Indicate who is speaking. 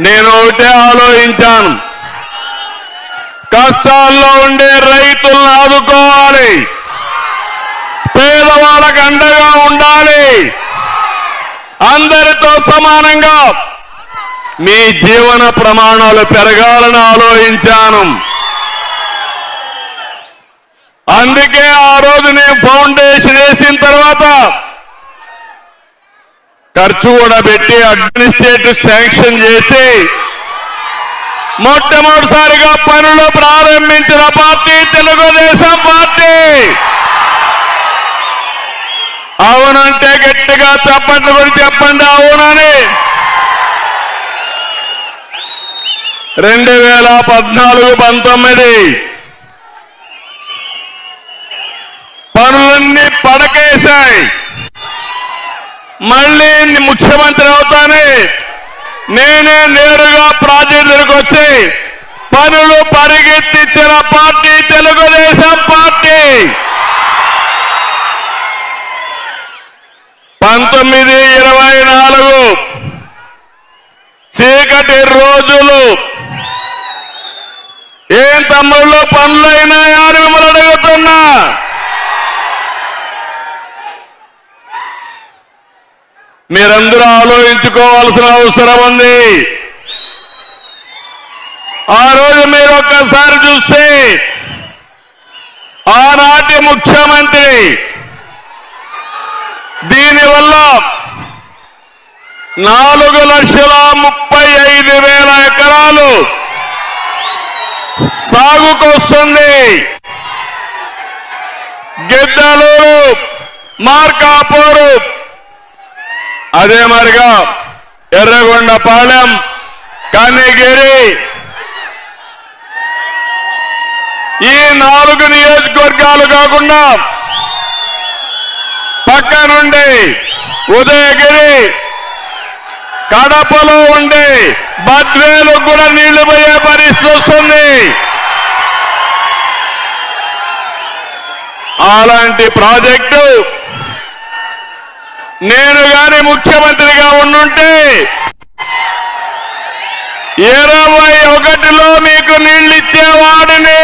Speaker 1: నేను ఒకటే ఆలోచించాను, కష్టాల్లో ఉండే రైతులను ఆదుకోవాలి, పేదవాళ్ళకు అండగా ఉండాలి, అందరితో సమానంగా మీ జీవన ప్రమాణాలు పెరగాలని ఆలోచించాను. అందుకే ఆ రోజు నేను ఫౌండేషన్ వేసిన తర్వాత ఖర్చు కూడా పెట్టి అడ్మినిస్ట్రేటివ్ శాంక్షన్ చేసి మొట్టమొదటిసారిగా పనులు ప్రారంభించిన పార్టీ తెలుగుదేశం పార్టీ. అవునంటే గట్టిగా చప్పట్లు కూడా చెప్పండి అవునని. 2014-19 పనులన్నీ పడకేశాయి. మళ్ళీ ముఖ్యమంత్రి అవుతానే నేనే నేరుగా ప్రాజెక్టులకు వచ్చి పనులు పరిగెత్తించిన పార్టీ తెలుగుదేశం పార్టీ. 19-24 చీకటి రోజులు ఏం తమ్ముళ్ళు పనులైనాయా అని మిమ్మల్ని అడుగుతున్నా. మీరందరూ ఆలోచించుకోవాల్సిన అవసరం ఉంది. ఆ రోజు మీరు ఒక్కసారి చూస్తే ఆనాటి ముఖ్యమంత్రి దీనివల్ల 4,35,000 ఎకరాలు సాగుకొస్తుంది. గిద్దలూరు, మార్కాపూరు, అదే మరిగా ఎర్రగొండపాలెం, కనిగిరి, ఈ 4 నియోజకవర్గాలు కాకుండా పక్క నుండి ఉదయగిరి, కడపలో ఉండే బద్వేలు కూడా నీళ్లు పోయే పరిస్థితి వస్తుంది. అలాంటి ప్రాజెక్టు నేను గాని ముఖ్యమంత్రిగా ఉండుంటే 21లో మీకు నీళ్లు ఇచ్చేవాడిని.